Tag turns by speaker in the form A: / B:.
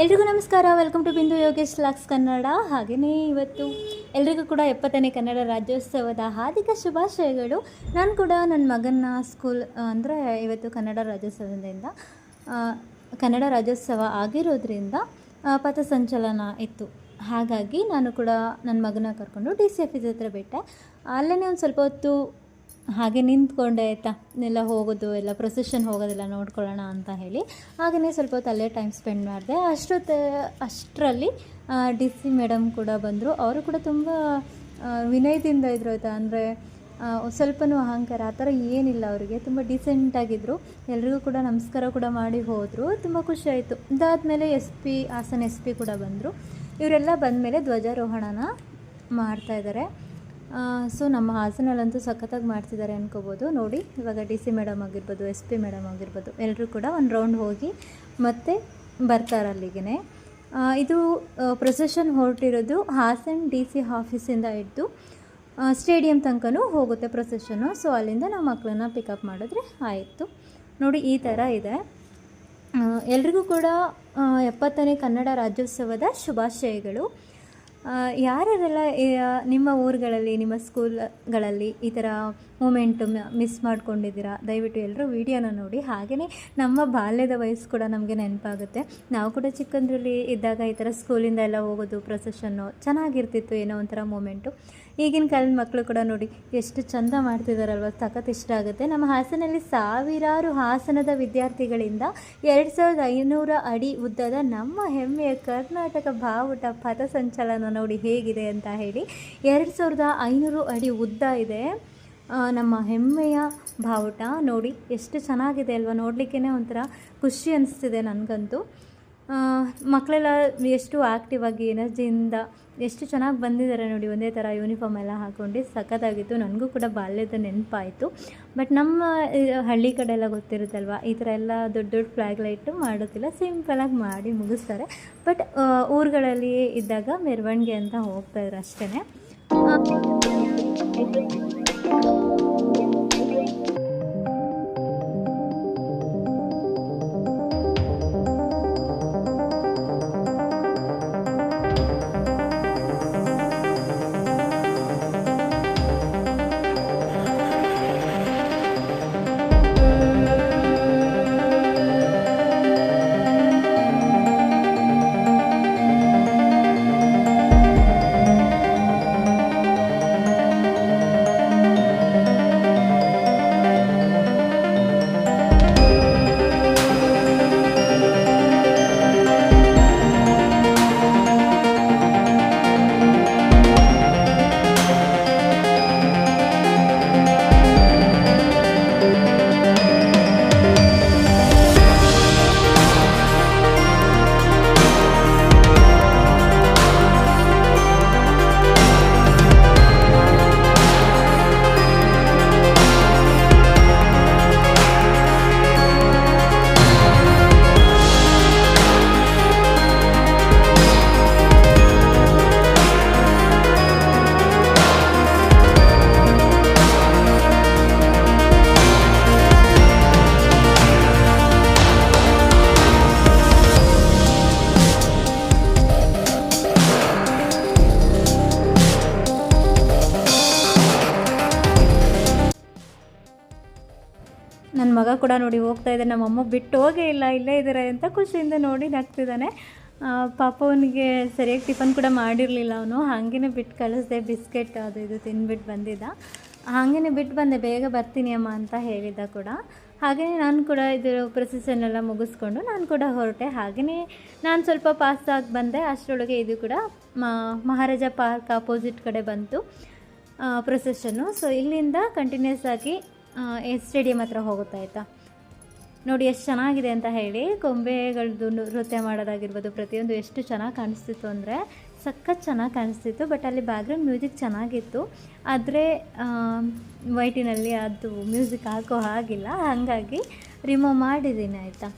A: ಎಲ್ರಿಗೂ ನಮಸ್ಕಾರ. Welcome to ಬಿಂದು ಯೋಗೇಶ್ ಲಾಕ್ಸ್ ಕನ್ನಡ. ಹಾಗೆಯೇ ಇವತ್ತು ಎಲ್ರಿಗೂ ಕೂಡ 70ನೇ ಕನ್ನಡ ರಾಜ್ಯೋತ್ಸವದ ಹಾರ್ದಿಕ ಶುಭಾಶಯಗಳು. ನಾನು ಕೂಡ ನನ್ನ ಮಗನ ಸ್ಕೂಲ್ ಅಂದರೆ ಇವತ್ತು ಕನ್ನಡ ರಾಜ್ಯೋತ್ಸವ ಆಗಿರೋದ್ರಿಂದ ಪಥಸಂಚಲನ ಇತ್ತು. ಹಾಗಾಗಿ ನಾನು ಕೂಡ ನನ್ನ ಮಗನ ಕರ್ಕೊಂಡು DC ಆಫೀಸ್ ಹತ್ರ ಬಿಟ್ಟೆ. ಅಲ್ಲೇ ಒಂದು ಸ್ವಲ್ಪ ಹೊತ್ತು ಹಾಗೆ ನಿಂತ್ಕೊಂಡೆ ಆಯಿತಾ, ಎಲ್ಲ ಹೋಗೋದು ಎಲ್ಲ ಪ್ರೊಸೆಷನ್ ಹೋಗೋದೆಲ್ಲ ನೋಡ್ಕೊಳ್ಳೋಣ ಅಂತ ಹೇಳಿ ಹಾಗೆಯೇ ಸ್ವಲ್ಪ ಹೊತ್ತು ಅಲ್ಲೇ ಟೈಮ್ ಸ್ಪೆಂಡ್ ಮಾಡಿದೆ. ಅಷ್ಟರಲ್ಲಿ DC ಮೇಡಮ್ ಕೂಡ ಬಂದರು. ಅವರು ಕೂಡ ತುಂಬ ವಿನಯದಿಂದ ಇದ್ರು ಆಯಿತಾ. ಅಂದರೆ ಸ್ವಲ್ಪನೂ ಅಹಂಕಾರ ಆ ಥರ ಏನಿಲ್ಲ ಅವರಿಗೆ, ತುಂಬ ಡೀಸೆಂಟಾಗಿದ್ದರು. ಎಲ್ರಿಗೂ ಕೂಡ ನಮಸ್ಕಾರ ಕೂಡ ಮಾಡಿ ಹೋದರು. ತುಂಬ ಖುಷಿಯಾಯಿತು. ಇದಾದಮೇಲೆ ಹಾಸನ SP ಕೂಡ ಬಂದರು. ಇವರೆಲ್ಲ ಬಂದಮೇಲೆ ಧ್ವಜಾರೋಹಣನ ಮಾಡ್ತಾಯಿದ್ದಾರೆ. ಸೊ ನಮ್ಮ ಹಾಸನಲ್ಲಂತೂ ಸಖತ್ತಾಗಿ ಮಾಡ್ತಿದ್ದಾರೆ ಅನ್ಕೋಬೋದು. ನೋಡಿ, ಇವಾಗ DC ಮೇಡಮ್ ಆಗಿರ್ಬೋದು, SP ಮೇಡಮ್ ಆಗಿರ್ಬೋದು, ಎಲ್ಲರೂ ಕೂಡ ಒಂದು ರೌಂಡ್ ಹೋಗಿ ಮತ್ತೆ ಬರ್ತಾರೆ ಅಲ್ಲಿಗೆ. ಇದು ಪ್ರೊಸೆಷನ್ ಹೊರಟಿರೋದು ಹಾಸನ DC ಆಫೀಸಿಂದ ಹಿಡಿದು ಸ್ಟೇಡಿಯಂ ತನಕನೂ ಹೋಗುತ್ತೆ ಪ್ರೊಸೆಷನ್ನು. ಸೊ ಅಲ್ಲಿಂದ ನಾವು ಮಕ್ಕಳನ್ನ ಪಿಕಪ್ ಮಾಡಿದ್ರೆ ಆಯಿತು. ನೋಡಿ, ಈ ಥರ ಇದೆ. ಎಲ್ರಿಗೂ ಕೂಡ 70ನೇ ಕನ್ನಡ ರಾಜ್ಯೋತ್ಸವದ ಶುಭಾಶಯಗಳು. ಯಾರ್ಯಾರೆಲ್ಲ ನಿಮ್ಮ ಊರುಗಳಲ್ಲಿ, ನಿಮ್ಮ ಸ್ಕೂಲ್ಗಳಲ್ಲಿ ಈ ಥರ ಮೂಮೆಂಟು ಮಿಸ್ ಮಾಡ್ಕೊಂಡಿದ್ದೀರಾ, ದಯವಿಟ್ಟು ಎಲ್ಲರೂ ವೀಡಿಯೋನ ನೋಡಿ. ಹಾಗೆಯೇ ನಮ್ಮ ಬಾಲ್ಯದ ವಯಸ್ಸು ಕೂಡ ನಮಗೆ ನೆನಪಾಗುತ್ತೆ. ನಾವು ಕೂಡ ಚಿಕ್ಕಂದ್ರಲ್ಲಿ ಇದ್ದಾಗ ಈ ಥರ ಸ್ಕೂಲಿಂದ ಎಲ್ಲ ಹೋಗೋದು, ಪ್ರೊಸೆಷನ್ನು ಚೆನ್ನಾಗಿರ್ತಿತ್ತು, ಏನೋ ಒಂಥರ ಮೂಮೆಂಟು. ಈಗಿನ ಕಾಲದ ಮಕ್ಕಳು ಕೂಡ ನೋಡಿ ಎಷ್ಟು ಚೆಂದ ಮಾಡ್ತಿದ್ದಾರಲ್ವ, ಸಖತ್ ಇಷ್ಟ ಆಗುತ್ತೆ. ನಮ್ಮ ಹಾಸನಲ್ಲಿ ಸಾವಿರಾರು ಹಾಸನದ ವಿದ್ಯಾರ್ಥಿಗಳಿಂದ 2500 ಅಡಿ ಉದ್ದದ ನಮ್ಮ ಹೆಮ್ಮೆಯ ಕರ್ನಾಟಕ ಬಾವುಟ ಪಥಸಂಚಲನ ನೋಡಿ ಹೇಗಿದೆ ಅಂತ ಹೇಳಿ. 2500 ಅಡಿ ಉದ್ದ ಇದೆ ನಮ್ಮ ಹೆಮ್ಮೆಯ ಬಾವುಟ. ನೋಡಿ ಎಷ್ಟು ಚೆನ್ನಾಗಿದೆ ಅಲ್ವಾ, ನೋಡಲಿಕ್ಕೇ ಒಂಥರ ಖುಷಿ ಅನಿಸ್ತಿದೆ ನನಗಂತೂ. ಮಕ್ಕಳೆಲ್ಲ ಎಷ್ಟು ಆ್ಯಕ್ಟಿವ್ ಆಗಿ ಎನರ್ಜಿಯಿಂದ ಎಷ್ಟು ಚೆನ್ನಾಗಿ ಬಂದಿದ್ದಾರೆ ನೋಡಿ, ಒಂದೇ ಥರ ಯೂನಿಫಾರ್ಮ್ ಎಲ್ಲ ಹಾಕ್ಕೊಂಡು ಸಖತ್ತಾಗಿತ್ತು. ನನಗೂ ಕೂಡ ಬಾಲ್ಯದ ನೆನಪಾಯಿತು. ಬಟ್ ನಮ್ಮ ಹಳ್ಳಿ ಕಡೆ ಎಲ್ಲ ಗೊತ್ತಿರುತ್ತಲ್ವ, ಈ ಥರ ಎಲ್ಲ ದೊಡ್ಡ ದೊಡ್ಡ ಫ್ಲ್ಯಾಗ್ ಲೈಟು ಮಾಡೋದಿಲ್ಲ, ಸಿಂಪಲಾಗಿ ಮಾಡಿ ಮುಗಿಸ್ತಾರೆ. ಬಟ್ ಊರುಗಳಲ್ಲಿ ಇದ್ದಾಗ ಮೆರವಣಿಗೆ ಅಂತ ಹೋಗ್ತಾಯಿದ್ರು ಅಷ್ಟೇ. ನನ್ನ ಮಗ ಕೂಡ ನೋಡಿ ಹೋಗ್ತಾ ಇದ್ದಾನೆ. ನಮ್ಮಮ್ಮ ಬಿಟ್ಟು ಹೋಗೇ ಇಲ್ಲ, ಇಲ್ಲೇ ಇದ್ದಾರೆ ಅಂತ ಖುಷಿಯಿಂದ ನೋಡಿ ನಗ್ತಿದ್ದಾನೆ. ಪಾಪ ಅವನಿಗೆ ಸರಿಯಾಗಿ ಟಿಫನ್ ಕೂಡ ಮಾಡಿರಲಿಲ್ಲ. ಅವನು ಹಾಗೇ ಬಿಟ್ಟು ಕಳಿಸ್ದೆ, ಬಿಸ್ಕೆಟ್ ಅದು ಇದು ತಿಂದ್ಬಿಟ್ಟು ಬಂದಿದ್ದ. ಹಾಗೇ ಬಿಟ್ಟು ಬಂದೆ, ಬೇಗ ಬರ್ತೀನಿ ಅಮ್ಮ ಅಂತ ಹೇಳಿದ್ದ ಕೂಡ. ಹಾಗೆಯೇ ನಾನು ಕೂಡ ಇದು ಪ್ರೊಸೆಷನ್ ಎಲ್ಲ ಮುಗಿಸ್ಕೊಂಡು ನಾನು ಕೂಡ ಹೊರಟೆ. ಹಾಗೆಯೇ ನಾನು ಸ್ವಲ್ಪ ಪಾಸ್ ಆಗಿ ಬಂದೆ. ಅಷ್ಟರೊಳಗೆ ಇದು ಕೂಡ ಮಹಾರಾಜ ಪಾರ್ಕ್ ಆಪೋಸಿಟ್ ಕಡೆ ಬಂತು ಪ್ರೊಸೆಷನ್ನು. ಸೊ ಇಲ್ಲಿಂದ ಕಂಟಿನ್ಯೂಸ್ ಆಗಿ ಸ್ಟೇಡಿಯಂ ಹತ್ರ ಹೋಗುತ್ತೆ ಆಯಿತಾ. ನೋಡಿ ಎಷ್ಟು ಚೆನ್ನಾಗಿದೆ ಅಂತ ಹೇಳಿ. ಗೊಂಬೆಗಳದ್ದು ನೃತ್ಯ ಮಾಡೋದಾಗಿರ್ಬೋದು, ಪ್ರತಿಯೊಂದು ಎಷ್ಟು ಚೆನ್ನಾಗಿ ಕಾಣಿಸ್ತಿತ್ತು ಅಂದರೆ ಸಖತ್ ಚೆನ್ನಾಗಿ ಕಾಣಿಸ್ತಿತ್ತು. ಬಟ್ ಅಲ್ಲಿ ಬ್ಯಾಕ್ಗ್ರೌಂಡ್ ಮ್ಯೂಸಿಕ್ ಚೆನ್ನಾಗಿತ್ತು, ಆದರೆ ವೈಟಿನಲ್ಲಿ ಅದು ಮ್ಯೂಸಿಕ್ ಹಾಕೋ ಹಾಗಿಲ್ಲ, ಹಾಗಾಗಿ ರಿಮೂವ್ ಮಾಡಿದ್ದೀನಿ ಆಯಿತಾ.